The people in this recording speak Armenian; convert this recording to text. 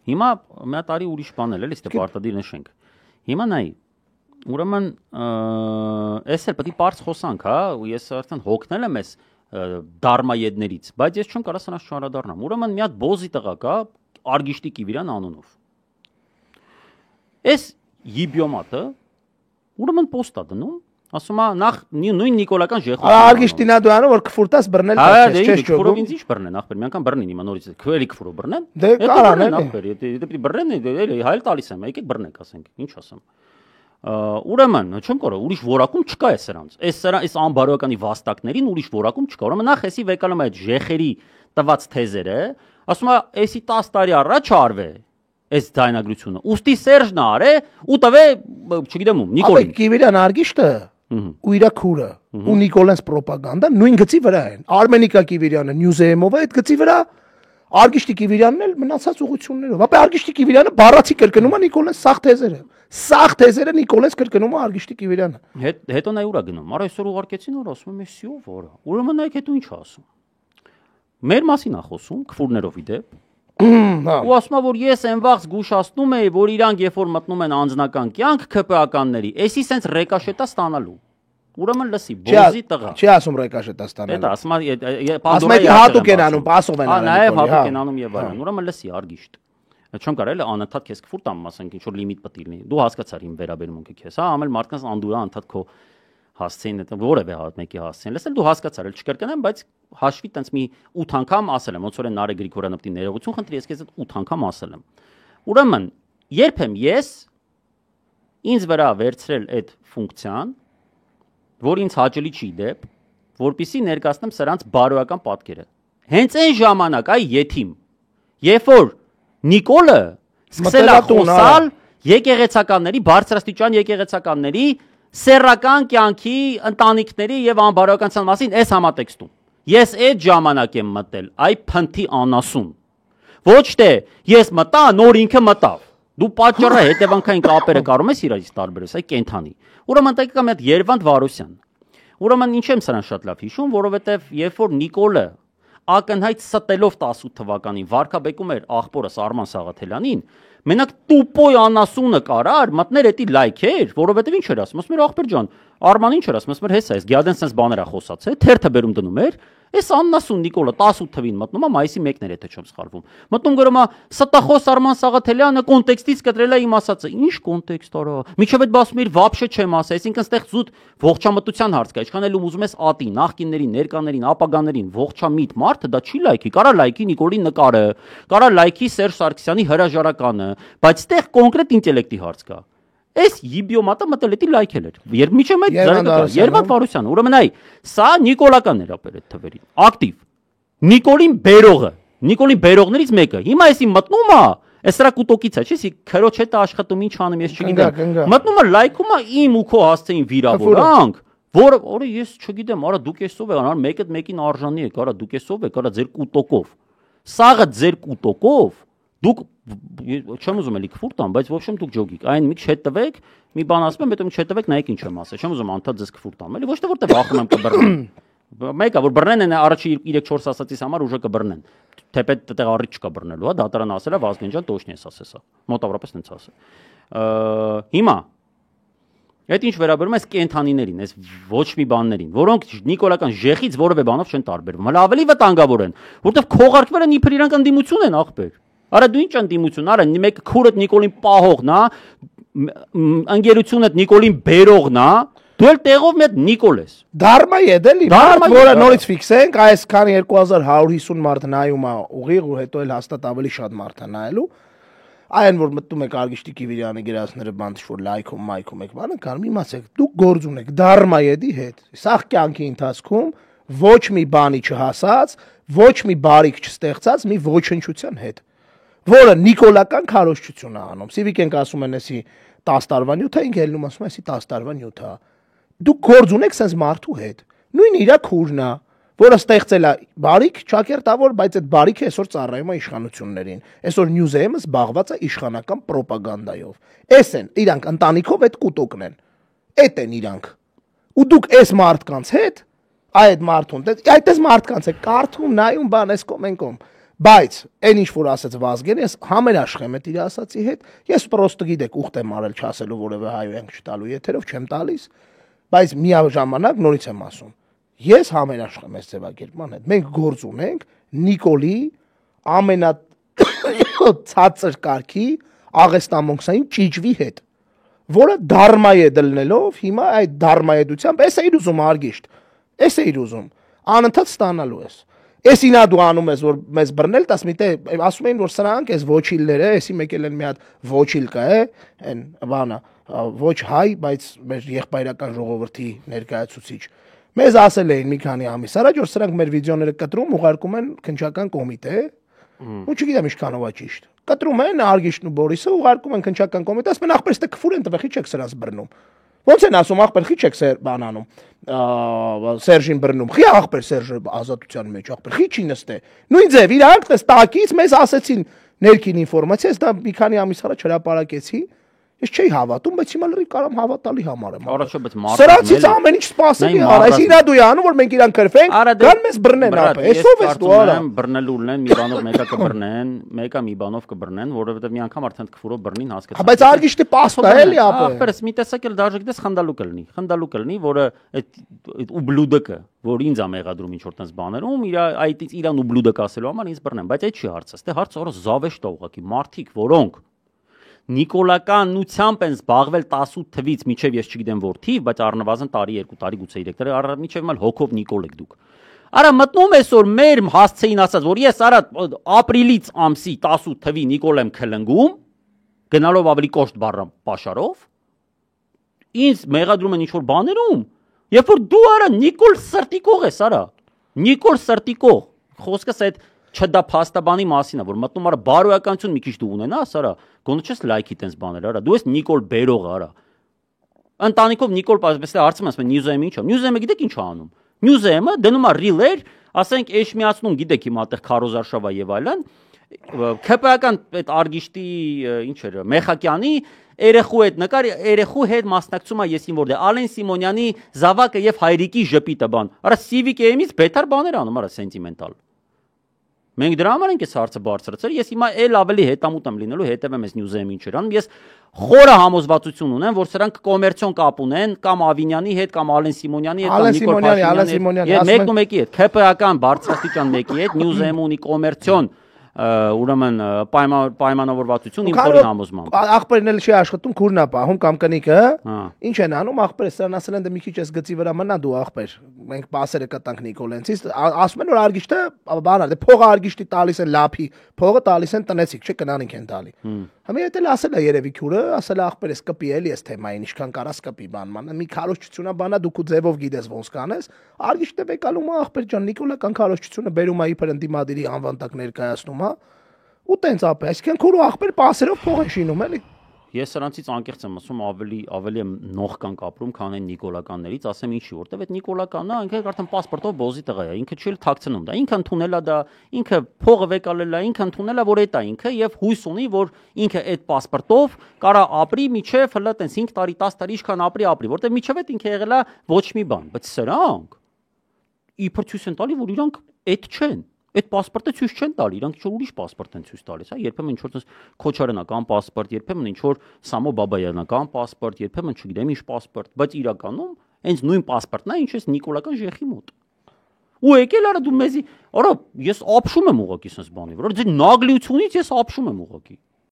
Հիմա մի տարի ուրիշ բան էլ էլի, ստե պարտադիր նշենք։ Հիմա նայ, ուրեմն էս էլ պետք է բարձ խոսանք, հա, ու ես արդեն հոգնել եմ էս դարմայեդներից, բայց ես չեմ կարող սրանց չարադառնամ։ Ուրեմն մի հատ բոզի տղա կա, Արգիշտի Կիվիրյան անունով։ Էս Իբյոմատը ուրեմն post է դնում, ասում է նախ նույն նիկոլական ժեխոսը։ Արգիշտինա դուանը որ քֆուրտաս բռնել է, չէ՞, քֆուրով ինձ ինչ բռնեն, ախպեր, մի անգամ բռնին հիմա նորից, քվելի քֆուրով բռնեն։ Դե կարան էլի։ Ախպեր, եթե բռնեն, էլի հայլ տալիս եմ, եկեք բռնեք, ասենք, ինչ ասեմ։ Ուրեմն, չեմ կարող, ուրիշ որակում չկա է սրանց։ Այս անբարոյականի վաստակներին ուրիշ որակում չկա։ Ուրեմն նախ էսի վեկալում է այդ ժեխերի տված թեզերը, ասում է, էսի 10 տարի առաջ արվե այս դայնագրությունը։ Ուստի Սերժն արե ու տվե, չգիտեմ ում, Նիկոլին։ Կիվիրյան Արգիշտը ու իր քուրը ու Նիկոլենս պրոպագանդա նույն գծի վրա են։ Արմենիկա Կիվիրյանը Նյուզեեմով է այդ գծի վրա, Արգիշտի Կիվիրյանն էլ մնացած ուղղություններով։ Ապա Արգիշտի Կիվիրյանը բառացի կրկնում է Նիկոլենս սաղ թեզերը Նիկոլենս կրկնում է Արգիշտի Կիվիրյանը։ Հետո նա ուրա գնում։ Արա այսօր ուղարկեցին, որ ասում եմ, «Էսիով որա»։ Ուրեմն նայեք հետո ինչ ասում։ Մեր մասին է խոսում, քֆուրներով իդեպ։ Ու ասում է, որ ես այնվաղ զգուշացնում էի, որ իրանք երբ որ մտնում են անձնական կյանք ԿՊԱ-կանների, էսի սենց ռեկաշետա ստանալու։ Ուրեմն լսի, բոզի տղա։ Չի ասում ռեկաշետա ստանալու։ Դա ասում է, Պանդորայի հատուկ են անում, պասով են անում։ Նաև հատուկ են անում եւ այլն։ Ուրեմն լսի, Արգիշտ։ Չեմ կարել անընդհատ քեզ քֆուր տամ, ասենք, ինչ որ լիմիտ պետք լինի։ Դու հասկացար իմ վերաբերմունքը քեզ, հա, ամել մարդկանց անդուրա անդադ քո հասցեին, որևէ հատ մեկի հասցեին։ Լսել դու հասկացար, էլ չկրկնեմ, բայց հաշվի տենց մի 8 անգամ ասել եմ, ոնց որ Նարե Գրիգորյանովի ներողություն խնդրի, ես քեզ 8 անգամ ասել եմ։ Ուրեմն, երբ եմ ես ինձ վրա վերցրել այդ ֆունկցիան, որ ինձ հաճելի չի դեպ, որպեսզի ներկայացնեմ սրանց բարոյական պատկերը։ Հենց այն ժամանակ, այ եթիմ, երբ որ Նիկոլը սկսել է խոսալ եկեղեցականների, բարձրաստիճան եկեղեցականների, սեռական կյանքի, ընտանիքների եւ անբարոյականության մասին այս համատեքստում։ Ես այդ ժամանակ եմ մտել, այ փնթի անասուն։ Ոչ թե ես մտա, նոր ինքը մտավ։ Դու պատճառը հետևանքային կապերը կարող ես իրարից տարբերես, այ կենթանի։ Ուրեմն տակ կա մի հատ Երվանդ Վարոսյան։ Ուրեմն ինչ եմ սրան շատ լավ հիշում, որովհետեւ երբ որ Նիկոլը ակնհայտ ստելով 18 թվականին վարկաբեկում էր աղբորս Արման Սաղաթելյանին, մենակ տուպոյ անասունը կարար մտներ էտի լայքեր, որովհետեւ ինչ էր ասում, ասում էր աղբեր ջան, Արման ինչ էր ասում, ասում էր հեսա, այս գյադեն sense բաներ է խոսած, թերթը բերում դնում էր, այս աննասուն Նիկոլը 18 թվին մտնում է մայիսի 1-ն էր, եթե չեմ սխալվում։ Մտնում գրում է ստախոս Արման Սաղաթելյանը կոնտեքստից կտրել է իմ ասածը։ Ինչ կոնտեքստ արա։ Միջև այդ բասում իր վաբշե չեմ ասա, այսինքն ստեղ զուտ ողջամտության հարց կա, ինչքան էլ ուզում ես ատի, նախկիններին, ներկաներին, ապագաներին, ողջամիտ մարդը դա չի լայքի, կարա լայքի Նիկոլի նկարը, կարա լայքի Սերժ Սարգսյանի հրաժարականը, բայց ստեղ կոնկրետ ինտելեկտի հարց կա։ Այս Իբյոմատը մտել էտի լայքել էր։ Երբ միջև այդ Երվանդ Վարոսյանը, ուրեմն այ սա Նիկոլական էր ապեր այդ թվերին, ակտիվ։ Նիկոլին բերողը, Նիկոլին բերողներից մեկը։ Հիմա էսի մտնում է, այս սրա կուտոկից է, չէ՞, քրոջ հետ աշխատում ինչ անում, ես չգիտեմ։ Մտնում է լայքում է իմ ու քո հասցեին վիրավորանք, որը ես չգիտեմ, արա դուք էսով եք, ան մեկը մեկին արժանի եք, արա դուք էսով եք, արա ձեր կուտոկով։ Սաղը ձեր կուտոկով դուք չեմ ուզում էլի քֆուր տամ, բայց ոչ եմ դուք ջոգիկ։ Այն մի քիչ հետ տվեք, մի բան ասում եմ, հետո մի քիչ հետ տվեք, նայեք ինչ եմ ասել։ Չեմ ուզում անդադ ձեզ քֆուր տամ, էլի ոչ թե որտեղ վախում եմ կբռնեմ։ Մեկը որ բռնեն են առաջի 3-4 ասածից համար ուժը կբռնեն։ Թեպետ դեռ առիթ չկա բռնելու, հա, դատարան ասել է Վազգեն ջան, տոշնի ես ասել սա։ Մոտավորապես նենց ասել։ Հիմա այդ ինչ վերաբերում է կենթանիներին, այս ոչ մի բաններին, որոնք նիկոլական ժեխից որևէ բանով չեն տարբերվում։ Հələ ավելի վտանգավոր են, որովհետև քողարկվելը իբր իրանք ընդդիմություն են ախպեր։ Արա դու ինչ ընդդիմություն, արա մեկ քուրդ Նիկոլին պահողն է, ընկերությունդ Նիկոլին բերողն է, դու էլ տեղով մի հատ Նիկոլ ես։ Դարմայեդ էլի, որը նորից ֆիքսենք, այս քանի 2150 մարդ նայում է ուղիղ ու հետո էլ հաստատ ավելի շատ մարդ է նայելու։ Այն որ մտնում եք Արգիշտի Կիվիրյանի գրածները բան ինչ որ լայքում, մայքում եք, բանը կանում իմացեք, դուք գործ ունեք Դարմայեդի հետ։ Սաղ կյանքի ընթացքում ոչ մի բանի չհասած, ոչ մի բարիք չստեղծած մի ոչնչության հետ, որը նիկոլական քարոզչություն է անում։ Սիվիկենք ասում են էսի 10 տարվա նյութ է, ինքը ելնում ասում է էսի 10 տարվա նյութ է։ Դուք գործ ունեք sense մարդու հետ։ Նույն իրա քուրն է, որը ստեղծել է բարիք, ճակերտավոր, բայց այդ բարիքը այսօր ծառայում է իշխանություններին։ Այսօր Նյուզեեմը զբաղված է իշխանական պրոպագանդայով։ Էս են իրանք ընտանիքով այդ կուտոկն են։ Էդ են իրանք։ Ու դուք այս մարդկանց հետ, այդ մարդուն, այդպես մարդկանց է կարդում, նայում բան էս կոմ են կոմ։ Բայց այն ինչ որ ասաց Վազգենը, ես համերաշխ եմ այդ իր ասացի հետ, ես պրոստը գիտեք ուխտ եմ արել չասելու որևէ հայոյանք չտալու եթերով չեմ տալիս, բայց միաժամանակ նորից եմ ասում, ես համերաշխ եմ այս ձևակերպման հետ։ Մենք գործ ունենք Նիկոլի ամենացածր կարգի աղեստամոնքսային ճիճվի հետ, որը դարմայե դլնելով հիմա այդ դարմայեդությամբ էս էիր ուզում արգիշտ, էս էիր ուզում, անընդհատ ստանալու ես։ Էս ինա դու անում ես որ մեզ բռնել, տաս միտե ասում էին որ սրանք էս ոչիլները, էսի եկել են մի հատ ոչիլ կա է, այն բանա, ոչ հայ, բայց մեր եղբայրական ժողովրդի ներկայացուցիչ։ Մեզ ասել էին մի քանի ամիս առաջ որ սրանք մեր վիդեոները կտրում ուղարկում են քննչական կոմիտե, ու չգիտեմ ինչքանով է ճիշտ։ Կտրում են Արգիշտն ու Բորիսը ուղարկում են քննչական կոմիտե, ասում են ախպեր ստե քֆուր են տվեխի չեք սրանց բռնում։ Ոնց են ասում ախպեր խի չեք բանանում, Սերժին բռնում, խի ախպեր Սերժը ազատության մեջ, ախպեր խի չի նստե։ Նույն ձև իրանք տես տակից մեզ ասեցին ներքին ինֆորմացիա, ես դա մի քանի ամիս առաջ հրապարակեցի, ես չէի հավատում, բայց հիմա լրի կարամ հավատալի համար եմ։ Առաջ բայց մարդը սրանցից ամեն ինչ սպասելի է, այս իրա դու անում որ մենք իրան քրվենք, գան մեզ բռնեն ապա, այսով էս դու արա։ Բռնելու ունեն, մի բանով մեկը կբռնեն, մեկը մի բանով կբռնեն, որովհետև մի անգամ արդեն քֆուրով բռնին հասկացա։ Բայց Արգիշտի պաստա էլի ապա։ Ախպերս մի տեսակ էլ դաժե գիտես խնդալու կլինի, որը այդ ուբլուդկը, որ ինձ ա մեղադրում ինչ որ տես բաներում, այդից իրան ուբլուդկ ասելու համար ինձ բռնեն, բայց այդ չի հարցը, ստե հարցը օրը զավեշտ է ուղղակի, մարդիկ, որոնք նիկոլականությամբ են զբաղվել 18 թվից միջև ես չգիտեմ որ թիվ, բայց առնվազն տարի 2 տարի գուցե 3 տարի միջև մալ հոգով Նիկոլ եք դուք։ Արա մտնում ես որ մեր հասցեին ասած որ ես արա ապրիլից ամսի 18 թվի Նիկոլ եմ քլնգում, գնալով ավելի կոշտ բառը պաշարով, ինձ մեղադրում են ինչ որ բաներում, երբ որ դու արա Նիկոլ սրտիկող ես արա, Նիկոլ սրտիկող, խոսքս այդ չդա փաստաբանի մասին է որ մտնում արա բարոյականություն մի քիչ դու ունենաս արա գոնե չես լայքի տես բաներ արա դու ես Նիկոլ բերող արա ընտանիքով Նիկոլ պես հարցում ասում են Նյուզեմը ինչ է Նյուզեմը գիտեք ինչ է անում Նյուզեմը դնում է ռիլեր ասենք էշմիացնում գիտեք հիմա այդտեղ Քարոզարշավա եւ այլն ԿՊ-ական այդ Արգիշտի ինչ էր Մեխակյանի երեխու հետ նկար երեխու հետ մասնակցում է եսին որ դե Ալեն Սիմոնյանի զավակը եւ հայրիկի ժպիտը բան արա սիվիկ էմից բետար բաներ անում արա սենտիմենտալ Մենք դրա համար ենք այս հարցը բարձրացրել, ես հիմա էլ ավելի հետամուտ եմ լինելու, հետևեմ այս Նյուզեմի ինչ էր անում, ես խորը համոզվածություն ունեմ, որ սրանք կոմերցիոն կապ ունեն, կամ Ավինյանի հետ, կամ Ալեն Սիմոնյանի հետ, կամ Նիկոլ Փաշինյանի հետ, մեկն ու մեկի հետ, ԿՊ-ական բարձրաստիճան մեկի հետ, Նյուզեմը ունի կոմերցիոն ուրեմն պայմանավորվածություն իմ խորին համոզմամբ։ Ախպերն էլ չի աշխատում քուրն է պահում կամ կնիկը, ինչ են անում ախպերը սրան ասել են դե մի քիչ էս գծի վրա մնա դու ախպեր։ Մենք պասերը կտանք Նիկոլենցից, ասում են որ Արգիշտը բանա, դե փողը Արգիշտի տալիս են լափի, փողը տալիս են տնեցիկ, չէ կնանինք են տալի։ Համի հետ էլ ասել է երևի քուրը, ասել է ախպեր էս կպի էլի էս թեմային, ինչքան կարաս կպի բանման, մի քարոշչությունա բանա դու քու ձևով գիտես ոնց կանես, Արգիշտը վեկալում է ախպեր ջան Նիկոլական քարոշչությունը բերում է իբր ընդդիմադիրի անվանտակ ներկայացնում է ու տենց ապա, այսինքն քուրու ախպեր պասերով փող են շինում էլի։ Ես սրանցից անկեղծ եմ ասում ավելի եմ նողքան կապրում, քան այն նիկոլականներից, ասեմ ինչի, որտեվ այդ նիկոլականն է, ինքը արդեն պասպորտով բոզի տղա է, ինքը չի թաքցնում դա, ինքը ընդունել է դա, ինքը փողը վեկալել է, ինքը ընդունել է, որ այդ է ինքը եւ հույս ունի, որ ինքը այդ պասպորտով կարա ապրի միջև հլա տենց 5 տարի, 10 տարի ինչքան ապրի, որտեվ միջև այդ ինքը եղել է ոչ մի բան, բայց սրանք իբր ցույց են տալի, որ իրանք այդ չեն Այդ պասպորտը ցույց չեն տալի, իրանք ինչ-որ ուրիշ պասպորտ են ցույց տալիս, հա, երբեմն ինչ-որ Քոչարյանական պասպորտ, երբեմն ինչ-որ Սամո Բաբայանական պասպորտ, երբեմն չգիտեմ ինչ պասպորտ, բայց իրականում հենց նույն պասպորտն է, ինչ էս նիկոլական ժեխի մոտ։ Ու եկել արա դու մեզի, արա ես ապշում եմ ուղակի sense բանի, որ ձեր նագլիությունից ես ապշում եմ ուղակի։